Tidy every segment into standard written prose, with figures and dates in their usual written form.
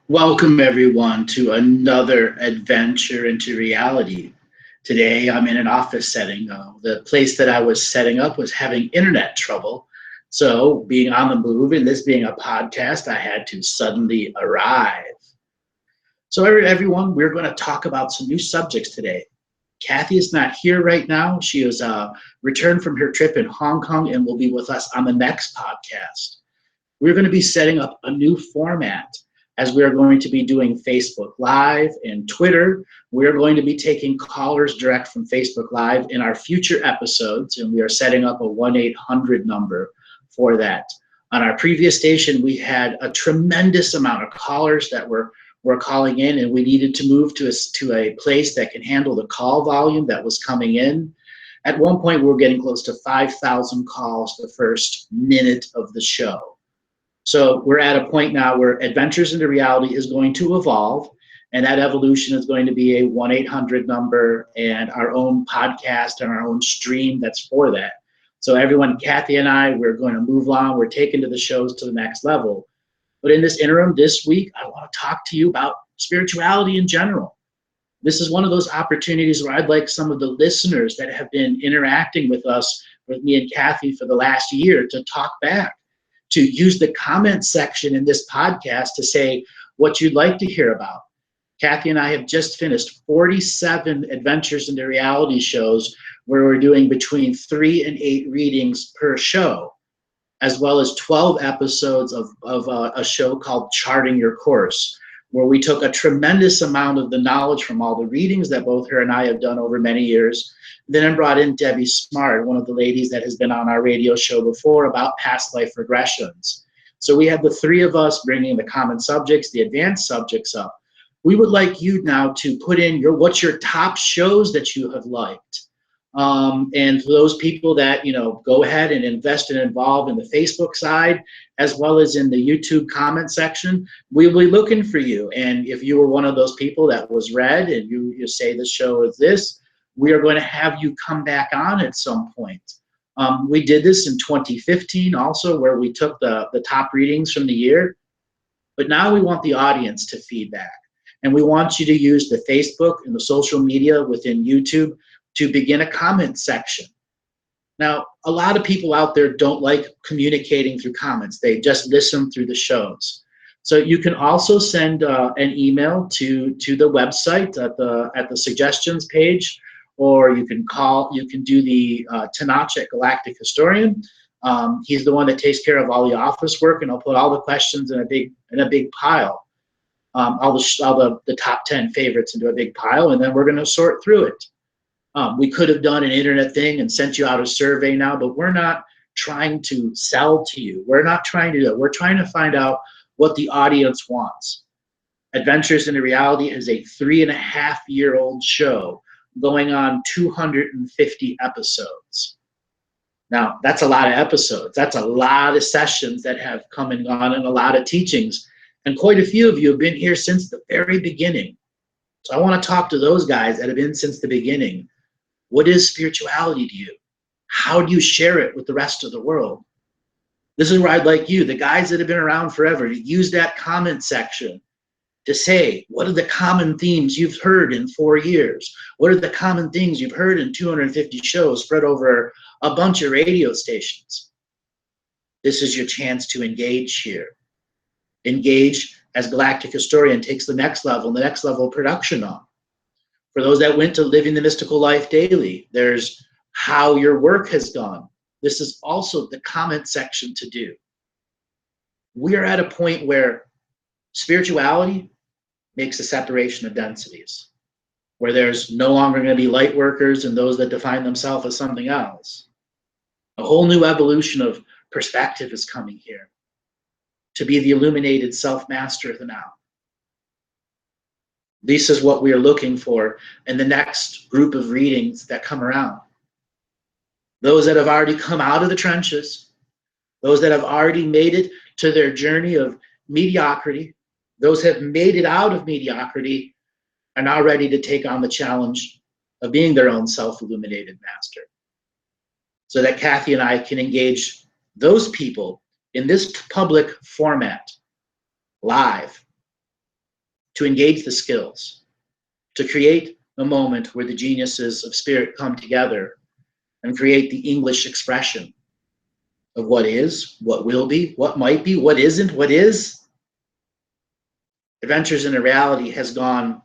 Welcome everyone to another adventure into reality. Today I'm in an office setting. The place that I was setting up was having internet trouble. So being on the move and this being a podcast, I had to suddenly arrive. So everyone, we're going to talk about some new subjects today. Kathy is not here right now. She has returned from her trip in Hong Kong and will be with us on the next podcast. We're going to be setting up a new format as we are going to be doing Facebook Live and Twitter. We are going to be taking callers direct from Facebook Live in our future episodes, and we are setting up a 1-800 number for that. On our previous station, we had a tremendous amount of callers that were calling in, and we needed to move to a place that can handle the call volume that was coming in. At one point, we were getting close to 5,000 calls the first minute of the show. So we're at a point now where Adventures into Reality is going to evolve, and that evolution is going to be a 1-800 number and our own podcast and our own stream that's for that. So everyone, Kathy and I, we're going to move on. We're taking the shows to the next level. But in this interim, this week, I want to talk to you about spirituality in general. This is one of those opportunities where I'd like some of the listeners that have been interacting with us, with me and Kathy for the last year, to talk back, to use the comment section in this podcast to say what you'd like to hear about. Kathy and I have just finished 47 Adventures into Reality shows where we're doing between 3 and 8 readings per show, as well as 12 episodes of a show called Charting Your Course, where we took a tremendous amount of the knowledge from all the readings that both her and I have done over many years. Then I brought in Debbie Smart, one of the ladies that has been on our radio show before about past life regressions. So we have the three of us bringing the common subjects, the advanced subjects up. We would like you now to put in what's your top shows that you have liked. And for those people that, go ahead and invest and involve in the Facebook side, as well as in the YouTube comment section, we'll be looking for you. And if you were one of those people that was read and you say the show is this, we are going to have you come back on at some point. We did this in 2015 also, where we took the top readings from the year. But now we want the audience to feedback. And we want you to use the Facebook and the social media within YouTube to begin a comment section. Now, a lot of people out there don't like communicating through comments. They just listen through the shows. So you can also send an email to the website at the suggestions page, or you can do the Tanach at Galactic Historian. He's the one that takes care of all the office work, and I'll put all the questions in a big pile. All the top 10 favorites into a big pile, and then we're going to sort through it. We could have done an internet thing and sent you out a survey now, but we're not trying to sell to you. We're not trying to do that. We're trying to find out what the audience wants. Adventures into Reality is a 3.5-year-old show going on 250 episodes. Now, that's a lot of episodes. That's a lot of sessions that have come and gone, and a lot of teachings. And quite a few of you have been here since the very beginning. So I want to talk to those guys that have been since the beginning. What is spirituality to you? How do you share it with the rest of the world? This is where I'd like you, the guys that have been around forever, to use that comment section to say, what are the common themes you've heard in 4 years? What are the common things you've heard in 250 shows spread over a bunch of radio stations? This is your chance to engage here. Engage as Galactic Historian takes the next level of production on. For those that went to Living the Mystical Life Daily, there's how your work has gone. This is also the comment section to do. We are at a point where spirituality makes a separation of densities, where there's no longer going to be light workers and those that define themselves as something else. A whole new evolution of perspective is coming here, to be the illuminated self-master of the now. This is what we are looking for in the next group of readings that come around. Those that have already come out of the trenches, those that have already made it to their journey of mediocrity, those that have made it out of mediocrity are now ready to take on the challenge of being their own self-illuminated master. So that Kathy and I can engage those people in this public format live, to engage the skills, to create a moment where the geniuses of spirit come together and create the English expression of what is, what will be, what might be, what isn't, what is. Adventures into Reality has gone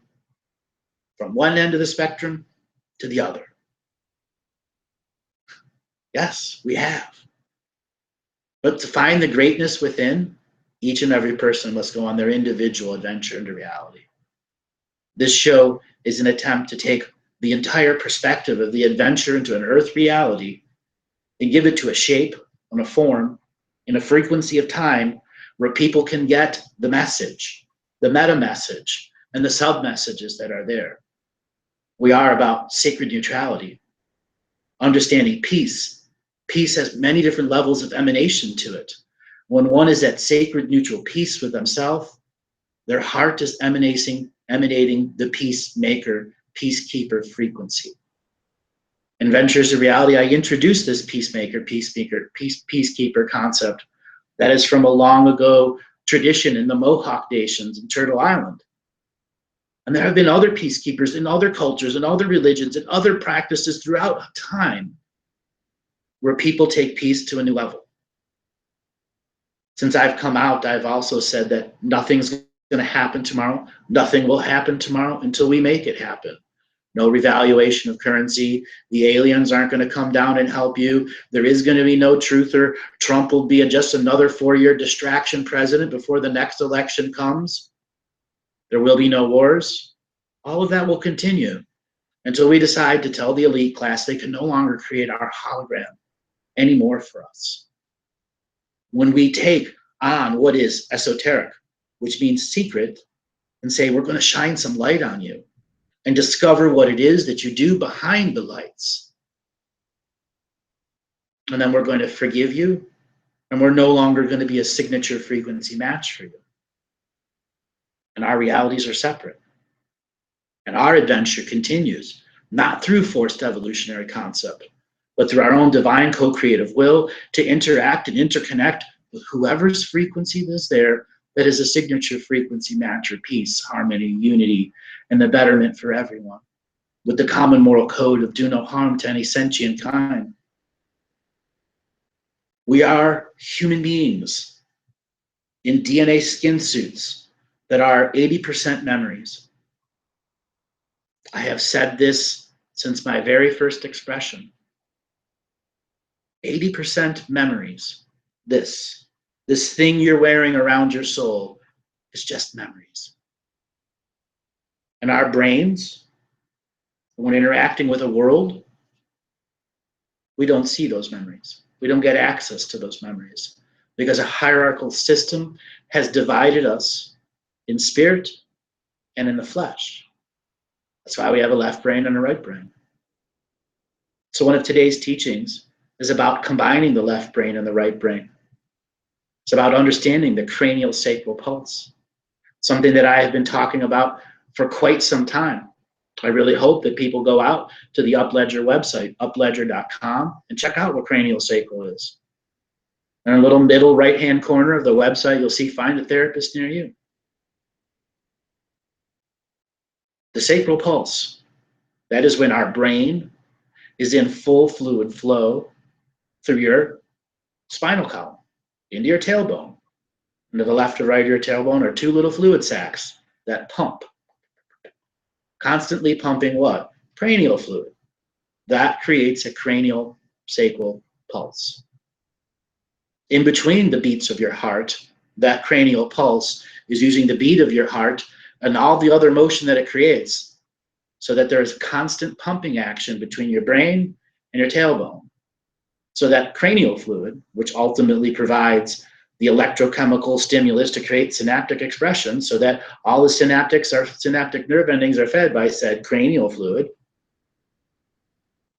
from one end of the spectrum to the other. Yes, we have. But to find the greatness within, each and every person must go on their individual adventure into reality. This show is an attempt to take the entire perspective of the adventure into an earth reality and give it to a shape, on a form, in a frequency of time where people can get the message, the meta message, and the sub messages that are there. We are about sacred neutrality, understanding peace. Peace has many different levels of emanation to it. When one is at sacred neutral peace with themselves, their heart is emanating the peacemaker, peacekeeper frequency. In Ventures of Reality, I introduced this peacemaker, peacekeeper concept that is from a long ago tradition in the Mohawk Nations in Turtle Island. And there have been other peacekeepers in other cultures and other religions and other practices throughout time where people take peace to a new level. Since I've come out, I've also said that nothing's going to happen tomorrow. Nothing will happen tomorrow until we make it happen. No revaluation of currency. The aliens aren't going to come down and help you. There is going to be no truther. Trump will be just another 4-year distraction president before the next election comes. There will be no wars. All of that will continue until we decide to tell the elite class they can no longer create our hologram anymore for us. When we take on what is esoteric, which means secret, and say, we're going to shine some light on you and discover what it is that you do behind the lights. And then we're going to forgive you, and we're no longer going to be a signature frequency match for you. And our realities are separate. And our adventure continues, not through forced evolutionary concept, but through our own divine co-creative will to interact and interconnect with whoever's frequency is there that is a signature frequency match or peace, harmony, unity, and the betterment for everyone, with the common moral code of do no harm to any sentient kind. We are human beings in DNA skin suits that are 80% memories. I have said this since my very first expression. 80% memories. This thing you're wearing around your soul is just memories. And our brains, when interacting with a world, we don't see those memories. We don't get access to those memories because a hierarchical system has divided us in spirit and in the flesh. That's why we have a left brain and a right brain. So one of today's teachings is about combining the left brain and the right brain. It's about understanding the cranial sacral pulse, something that I have been talking about for quite some time. I really hope that people go out to the Upledger website, upledger.com, and check out what cranial sacral is. In the little middle right-hand corner of the website, you'll see Find a Therapist Near You. The sacral pulse, that is when our brain is in full fluid flow through your spinal column, into your tailbone. And to the left or right of your tailbone are two little fluid sacs that pump. Constantly pumping what? Cranial fluid. That creates a cranial sacral pulse. In between the beats of your heart, that cranial pulse is using the beat of your heart and all the other motion that it creates so that there is constant pumping action between your brain and your tailbone. So that cranial fluid, which ultimately provides the electrochemical stimulus to create synaptic expression so that all the synaptic nerve endings are fed by said cranial fluid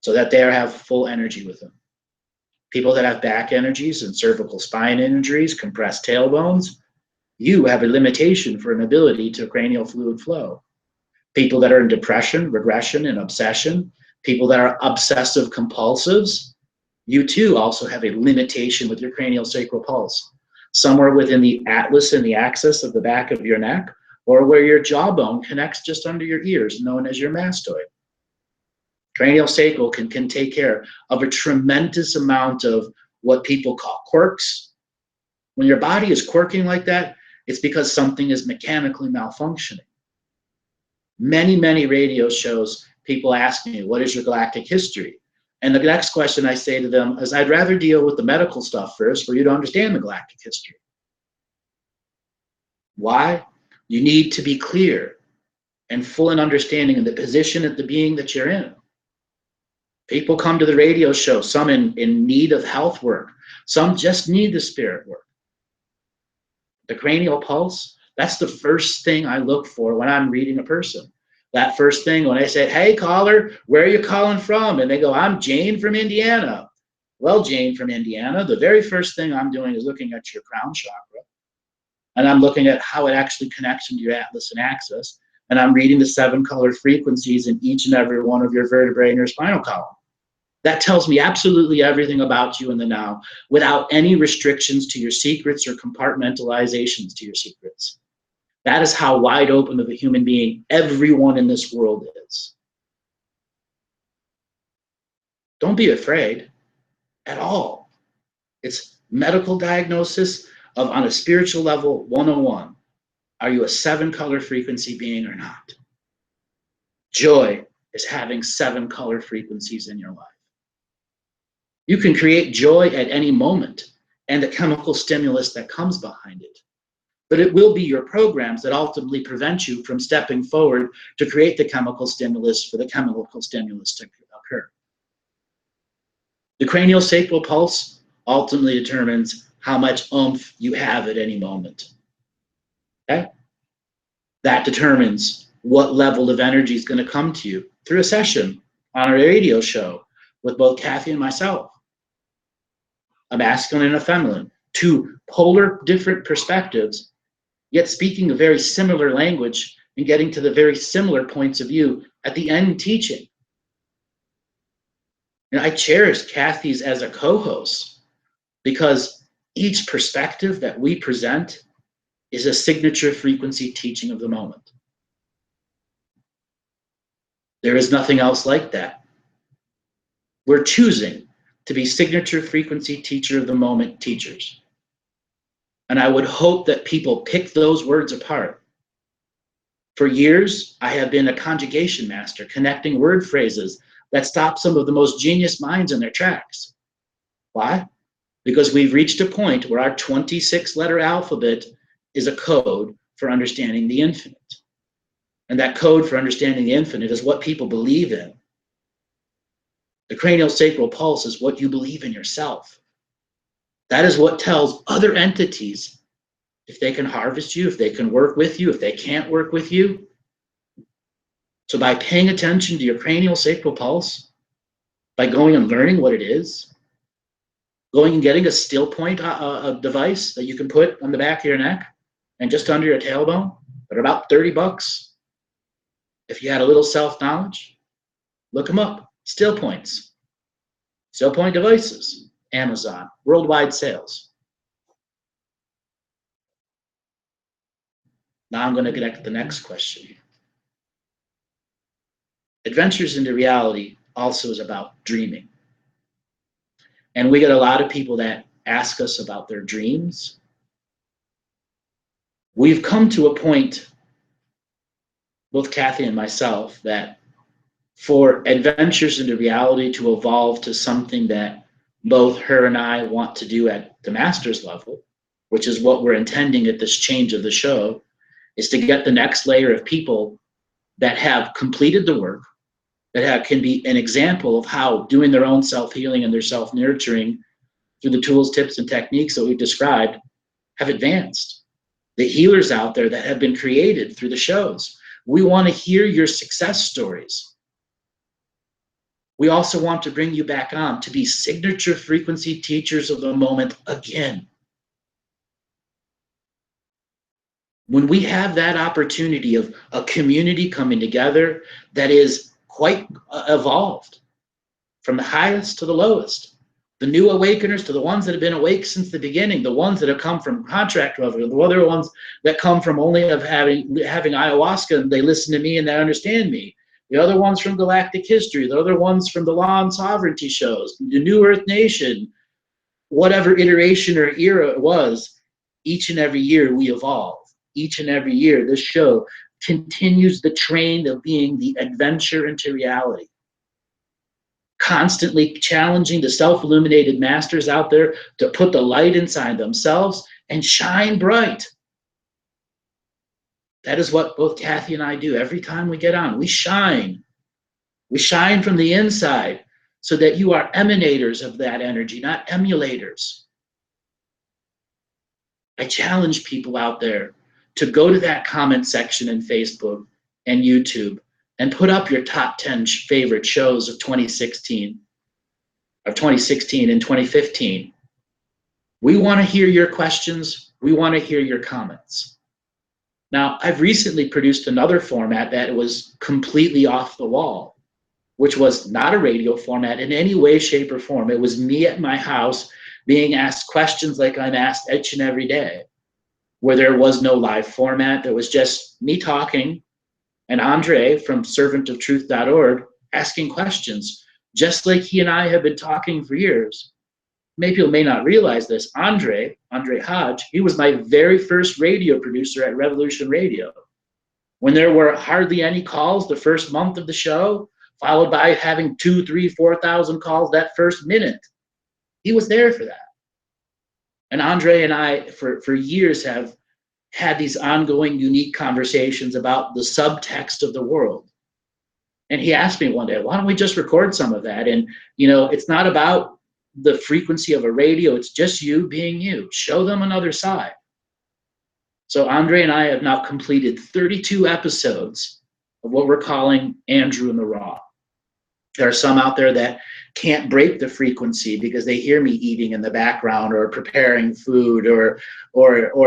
so that they have full energy with them. People that have back energies and cervical spine injuries, compressed tailbones, you have a limitation for an ability to cranial fluid flow. People that are in depression, regression, and obsession, people that are obsessive compulsives, you too also have a limitation with your cranial sacral pulse. somewhere within the atlas and the axis of the back of your neck, or where your jawbone connects just under your ears, known as your mastoid. Cranial sacral can take care of a tremendous amount of what people call quirks. When your body is quirking like that, it's because something is mechanically malfunctioning. Many radio shows, people ask me, what is your galactic history? And the next question I say to them is, I'd rather deal with the medical stuff first for you to understand the galactic history. Why? You need to be clear and full in understanding of the position of the being that you're in. People come to the radio show, some in need of health work, some just need the spirit work. The cranial pulse, that's the first thing I look for when I'm reading a person. That first thing when I say, hey caller, where are you calling from? And they go, I'm Jane from Indiana. Well, Jane from Indiana, the very first thing I'm doing is looking at your crown chakra. And I'm looking at how it actually connects into your atlas and axis. And I'm reading the 7 color frequencies in each and every one of your vertebrae and your spinal column. That tells me absolutely everything about you in the now, without any restrictions to your secrets or compartmentalizations to your secrets. That is how wide open of a human being everyone in this world is. Don't be afraid at all. It's medical diagnosis of, on a spiritual level, 101. Are you a 7 color frequency being or not? Joy is having 7 color frequencies in your life. You can create joy at any moment and the chemical stimulus that comes behind it. But it will be your programs that ultimately prevent you from stepping forward to create the chemical stimulus for the chemical stimulus to occur. The cranial sacral pulse ultimately determines how much oomph you have at any moment. Okay? That determines what level of energy is going to come to you through a session on a radio show with both Kathy and myself. A masculine and a feminine, 2 polar different perspectives, yet speaking a very similar language and getting to the very similar points of view at the end teaching. And I cherish Kathy's as a co-host because each perspective that we present is a signature frequency teaching of the moment. There is nothing else like that. We're choosing to be signature frequency teacher of the moment teachers. And I would hope that people pick those words apart. For years, I have been a conjugation master, connecting word phrases that stop some of the most genius minds in their tracks. Why? Because we've reached a point where our 26-letter alphabet is a code for understanding the infinite. And that code for understanding the infinite is what people believe in. The cranial sacral pulse is what you believe in yourself. That is what tells other entities if they can harvest you, if they can work with you, if they can't work with you. So by paying attention to your cranial sacral pulse, by going and learning what it is, going and getting a still point a device that you can put on the back of your neck and just under your tailbone, they're about $30. If you had a little self-knowledge, look them up. Still points. Still point devices. Amazon. Worldwide sales. Now I'm going to connect to the next question. Adventures into Reality also is about dreaming. And we get a lot of people that ask us about their dreams. We've come to a point, both Kathy and myself, that for Adventures into Reality to evolve to something that both her and I want to do at the master's level, which is what we're intending at this change of the show, is to get the next layer of people that have completed the work, that can be an example of how doing their own self-healing and their self-nurturing through the tools, tips, and techniques that we've described have advanced. The healers out there that have been created through the shows. We want to hear your success stories. We also want to bring you back on to be signature frequency teachers of the moment again. When we have that opportunity of a community coming together that is quite evolved, from the highest to the lowest, The new awakeners to the ones that have been awake since the beginning, the ones that have come from contract level, the other ones that come from only of having ayahuasca and they listen to me and they understand me. The other ones from Galactic History, the other ones from the Law and Sovereignty shows, the New Earth Nation, whatever iteration or era it was, each and every year we evolve. Each and every year this show continues the train of being the adventure into reality. Constantly challenging the self-illuminated masters out there to put the light inside themselves and shine bright. That is what both Kathy and I do every time we get on. We shine. We shine from the inside so that you are emanators of that energy, not emulators. I challenge people out there to go to that comment section in Facebook and YouTube and put up your top 10 favorite shows of 2016 and 2015. We want to hear your questions. We want to hear your comments. Now, I've recently produced another format that was completely off the wall, which was not a radio format in any way, shape, or form. It was me at my house being asked questions like I'm asked each and every day, where there was no live format. There was just me talking and Andre from servantoftruth.org asking questions, just like he and I have been talking for years. Many people may not realize this. Andre Hodge, he was my very first radio producer at Revolution Radio. When there were hardly any calls the first month of the show, followed by having 2,000, 3,000, 4,000 calls that first minute, he was there for that. And Andre and I, for years, have had these ongoing, unique conversations about the subtext of the world. And he asked me one day, why don't we just record some of that? And, you know, it's not about the frequency of a radio, it's just you being you. Show them another side. So Andre and I have now completed 32 episodes of what we're calling Andrew in the Raw. There are some out there that can't break the frequency because they hear me eating in the background or preparing food or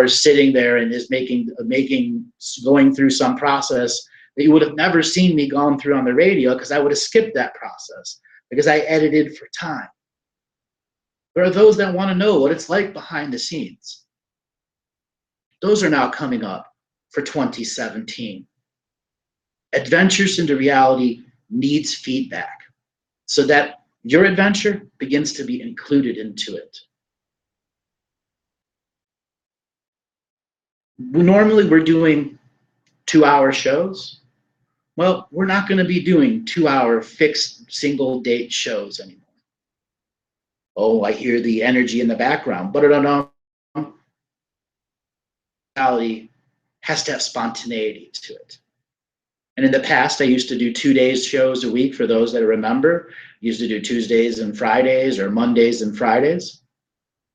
sitting there and is going through some process that you would have never seen me going through on the radio, because I would have skipped that process because I edited for time. There are those that want to know what it's like behind the scenes. Those are now coming up for 2017. Adventures into Reality needs feedback so that your adventure begins to be included into it. Normally we're doing 2-hour shows. Well, we're not going to be doing 2-hour fixed single date shows anymore. Oh, I hear the energy in the background, but reality has to have spontaneity to it. And in the past, I used to do 2 days shows a week for those that remember. Used to do Tuesdays and Fridays or Mondays and Fridays.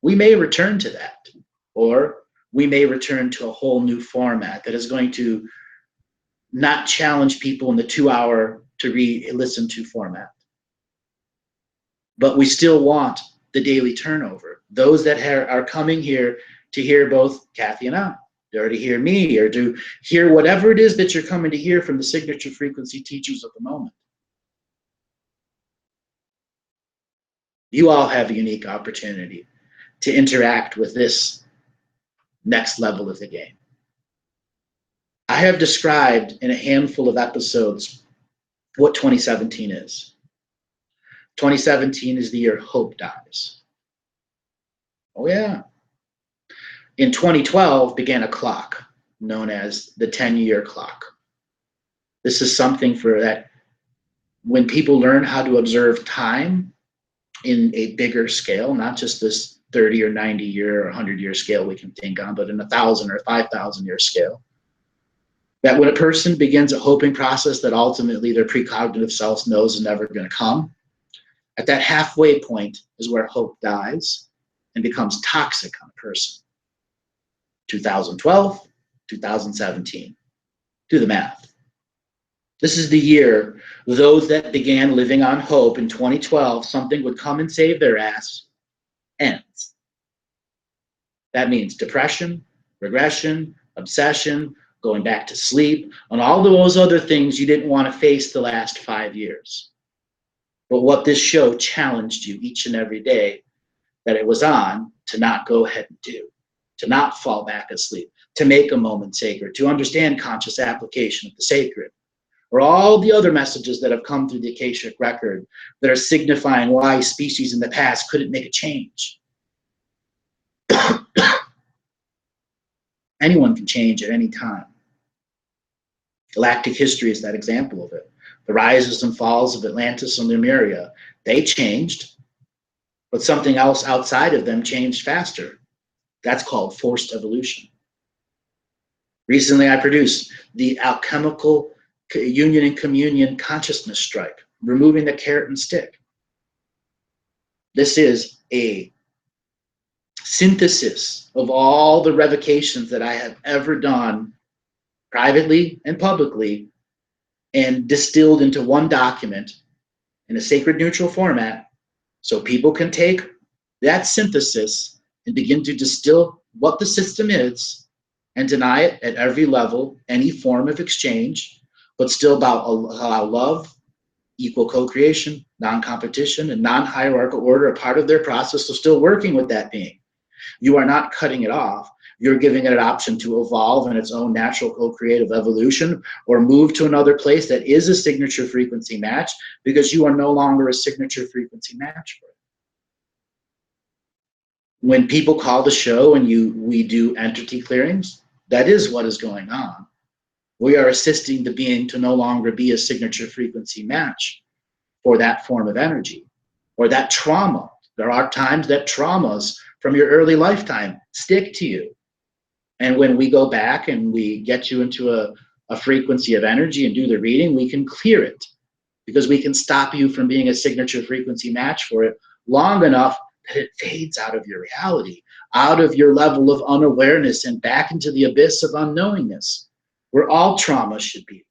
We may return to that, or we may return to a whole new format that is going to not challenge people in the 2-hour to listen to format. But we still want the daily turnover. Those that are coming here to hear both Kathy and I, or to hear me, or to hear whatever it is that you're coming to hear from the signature frequency teachers of the moment. You all have a unique opportunity to interact with this next level of the game. I have described in a handful of episodes what 2017 is. 2017 is the year hope dies. Oh yeah. In 2012 began a clock known as the 10-year clock. This is something for that when people learn how to observe time in a bigger scale, not just this 30 or 90 year or 100-year scale we can think on, but in 1,000 or 5,000 year scale. That when a person begins a hoping process that ultimately their precognitive self knows is never going to come, at that halfway point is where hope dies and becomes toxic on a person. 2012, 2017. Do the math. This is the year those that began living on hope in 2012, something would come and save their ass, ends. That means depression, regression, obsession, going back to sleep, and all those other things you didn't want to face the last 5 years. But what this show challenged you each and every day that it was on to not go ahead and do, to not fall back asleep, to make a moment sacred, to understand conscious application of the sacred, or all the other messages that have come through the Akashic record that are signifying why species in the past couldn't make a change. Anyone can change at any time. Galactic history is that example of it. The rises and falls of Atlantis and Lemuria, they changed, but something else outside of them changed faster. That's called forced evolution. Recently, I produced the alchemical union and communion consciousness strike, removing the carrot and stick. This is a synthesis of all the revocations that I have ever done privately and publicly, and distilled into one document in a sacred neutral format, so people can take that synthesis and begin to distill what the system is and deny it at every level, any form of exchange, but still allow love, equal co-creation, non-competition, and non-hierarchical order a part of their process, so still working with that being. You are not cutting it off. You're giving it an option to evolve in its own natural co-creative evolution, or move to another place that is a signature frequency match, because you are no longer a signature frequency match for it. When people call the show and we do entity clearings, that is what is going on. We are assisting the being to no longer be a signature frequency match for that form of energy or that trauma. There are times that traumas from your early lifetime stick to you. And when we go back and we get you into a frequency of energy and do the reading, we can clear it, because we can stop you from being a signature frequency match for it long enough that it fades out of your reality, out of your level of unawareness, and back into the abyss of unknowingness, where all trauma should be.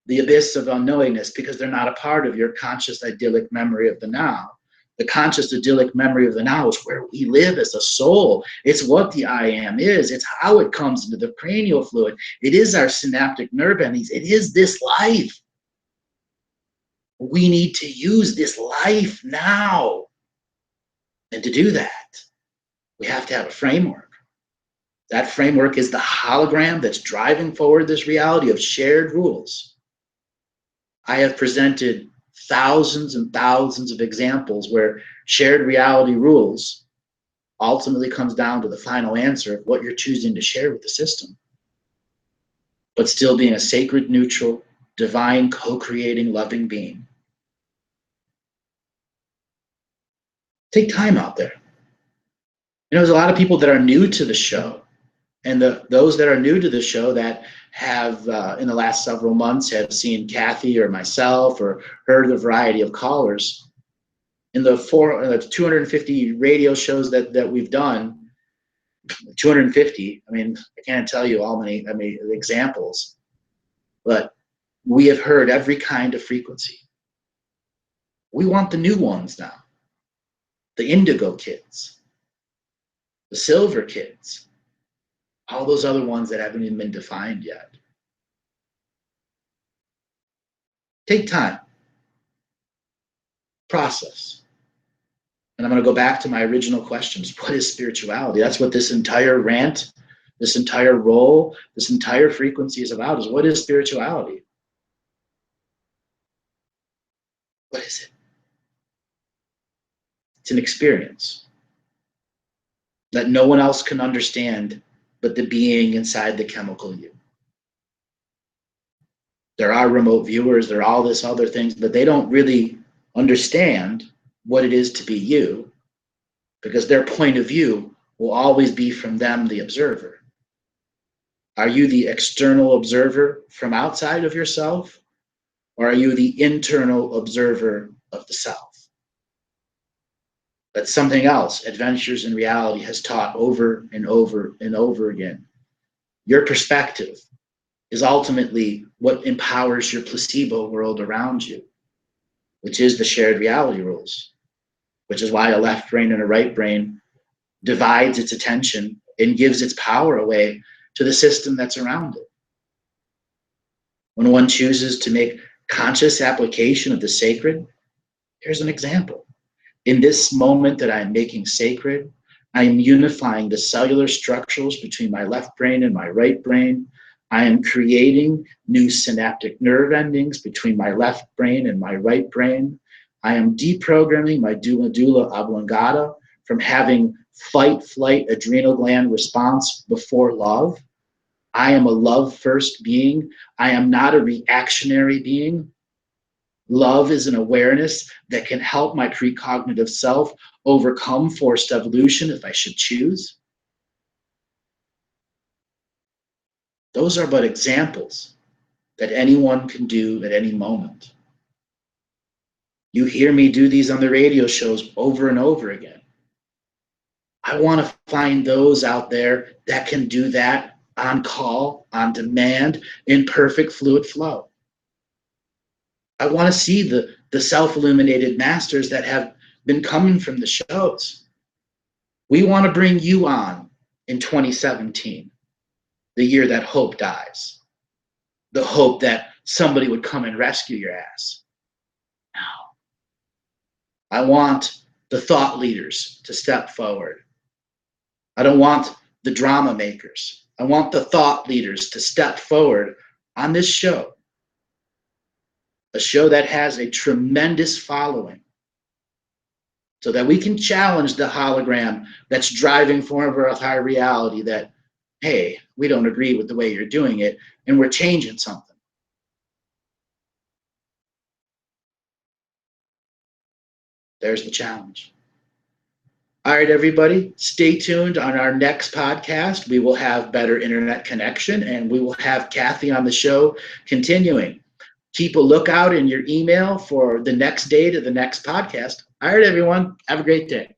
The abyss of unknowingness, because they're not a part of your conscious idyllic memory of the now. The conscious idyllic memory of the now is where we live as a soul. It's what the I am is. It's how it comes into the cranial fluid. It is our synaptic nerve endings. It is this life. We need to use this life now. And to do that, we have to have a framework. That framework is the hologram that's driving forward this reality of shared rules. I have presented thousands and thousands of examples where shared reality rules ultimately comes down to the final answer of what you're choosing to share with the system, but still being a sacred, neutral, divine, co-creating, loving being. Take time out there. You know, there's a lot of people that are new to the show, and those that are new to the show that have, in the last several months, have seen Kathy or myself or heard a variety of callers. In the 250 radio shows that we've done, 250, I mean, I can't tell you how many examples, but we have heard every kind of frequency. We want the new ones now. The indigo kids, the silver kids, all those other ones that haven't even been defined yet. Take time. Process. And I'm going to go back to my original questions. What is spirituality? That's what this entire rant, this entire role, this entire frequency is about, is what is spirituality? What is it? It's an experience that no one else can understand but the being inside the chemical you. There are remote viewers, there are all this other things, but they don't really understand what it is to be you, because their point of view will always be from them, the observer. Are you the external observer from outside of yourself, or are you the internal observer of the self? That's something else Adventures in Reality has taught over and over and over again. Your perspective is ultimately what empowers your placebo world around you, which is the shared reality rules, which is why a left brain and a right brain divides its attention and gives its power away to the system that's around it. When one chooses to make conscious application of the sacred, here's an example. In this moment that I am making sacred, I am unifying the cellular structures between my left brain and my right brain. I am creating new synaptic nerve endings between my left brain and my right brain. I am deprogramming my medulla oblongata from having fight, flight, adrenal gland response before love. I am a love first being. I am not a reactionary being. Love is an awareness that can help my precognitive self overcome forced evolution if I should choose. Those are but examples that anyone can do at any moment. You hear me do these on the radio shows over and over again. I want to find those out there that can do that on call, on demand, in perfect fluid flow. I want to see the self-illuminated masters that have been coming from the shows. We want to bring you on in 2017, the year that hope dies, the hope that somebody would come and rescue your ass. No. I want the thought leaders to step forward. I don't want the drama makers. I want the thought leaders to step forward on this show, a show that has a tremendous following, so that we can challenge the hologram that's driving form of our high reality that, hey, we don't agree with the way you're doing it, and we're changing something. There's the challenge. All right, everybody, stay tuned on our next podcast. We will have better internet connection, and we will have Kathy on the show continuing. Keep a lookout in your email for the next date of the next podcast. All right, everyone, have a great day.